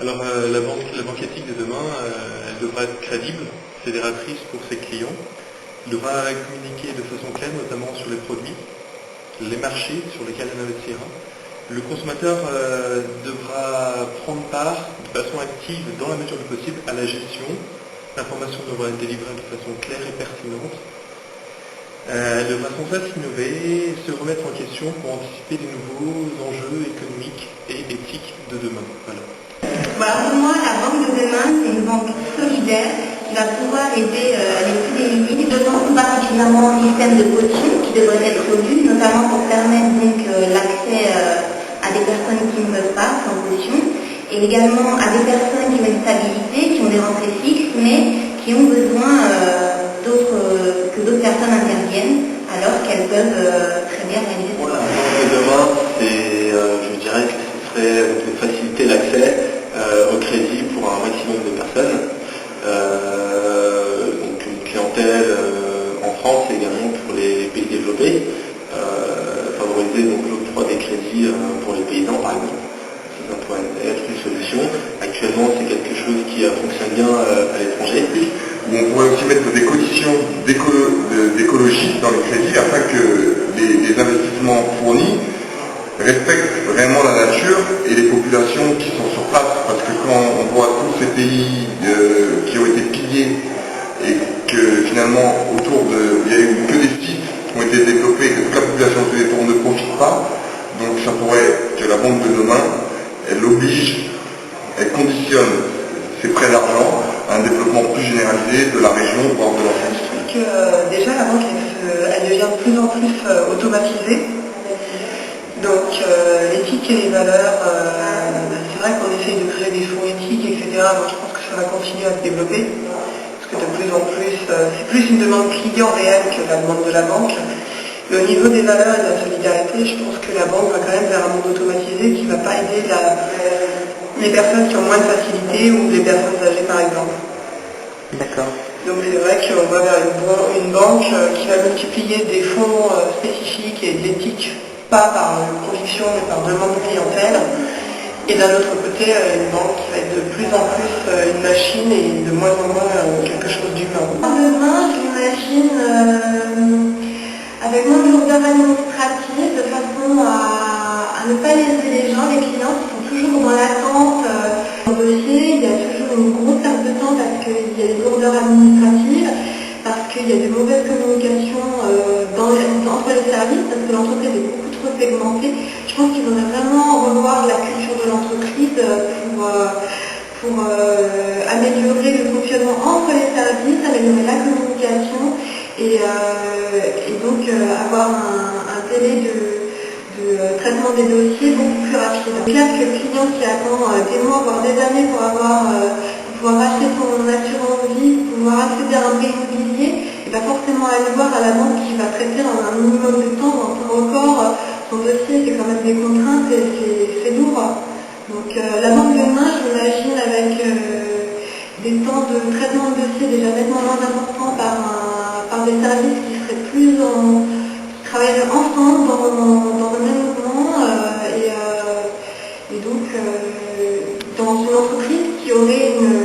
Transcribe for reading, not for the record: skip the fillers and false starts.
Alors la banque éthique de demain, elle devra être crédible, fédératrice pour ses clients. Elle devra communiquer de façon claire, notamment sur les produits, les marchés sur lesquels elle investira. Le consommateur devra prendre part de façon active, dans la mesure du possible, à la gestion. L'information devra être délivrée de façon claire et pertinente. Elle devra sans cesse innover, se remettre en question pour anticiper de nouveaux enjeux économiques et éthiques de demain. Voilà. Pour moi, la banque de demain, c'est une banque solidaire qui va pouvoir aider les plus démunis. Je pense tout particulièrement au système de coaching qui devrait être revu, notamment pour permettre donc l'accès à des personnes qui ne peuvent pas sans caution, et également à des personnes qui ont une stabilité, qui ont des rentrées fixes, mais qui ont besoin que d'autres personnes interviennent alors qu'elles peuvent très bien réaliser ça. La banque de demain, je dirais que ce serait de faciliter l'accès au crédit pour un maximum de personnes. Donc une clientèle en France et également pour les pays développés. Favoriser donc l'octroi des crédits pour les paysans par exemple. Ça pourrait être une solution. Actuellement c'est quelque chose qui fonctionne bien à l'étranger. Où on pourrait aussi mettre des conditions d'écologie dans les crédits afin que les investissements fournis respectent vraiment la nature et les populations qui sont sur place. Parce que quand on voit tous ces pays qui ont été pillés et que finalement il n'y a eu que des sites qui ont été développés et que toute la population ne profite pas, donc ça pourrait que la banque de demain, elle oblige, elle conditionne ces prêts d'argent à un développement plus généralisé de la région, voire de l'industrie. Déjà, la banque, elle devient de plus en plus automatisée. Donc, l'éthique et les valeurs, c'est vrai qu'on essaye de créer des fonds éthiques, etc. Moi, je pense que ça va continuer à se développer. Parce que de plus en plus, c'est plus une demande client réelle que la demande de la banque. Mais au niveau des valeurs et de la solidarité, je pense que la banque va quand même vers un monde automatisé qui ne va pas aider les personnes qui ont moins de facilité ou les personnes âgées par exemple. D'accord. Donc c'est vrai qu'on va vers une banque qui va multiplier des fonds spécifiques et de l'éthique, pas par conviction mais par demande de clientèle. Et d'un autre côté, une banque qui va être de plus en plus une machine et de moins en moins quelque chose d'humain. Demain, j'imagine avec moins de lourdeur administrative, de façon à ne pas léser les gens, les clients qui sont toujours dans l'attente d'un dossier. Il y a toujours une grosse perte de temps parce qu'il y a des lourdeurs administratives, parce qu'il y a de mauvaises communications entre les services, parce que l'entreprise est beaucoup trop segmentée. Je pense qu'il faudrait vraiment revoir la culture de l'entreprise pour améliorer le fonctionnement entre les services, améliorer la communication et donc avoir un délai de traitement des dossiers beaucoup plus rapide. C'est clair que le client qui attend des mois, voire des années pour pouvoir acheter son assurance vie, pouvoir accéder à un prêt immobilier, et va forcément aller voir à la banque qui va traiter dans un minimum de temps, dans son record, son dossier, c'est quand même des contraintes et c'est lourd. Donc la banque de demain, j'imagine avec des temps de traitement de dossier déjà nettement moins importants par des services qui seraient plus qui travailleraient ensemble dans le même mouvement et donc dans une entreprise qui aurait une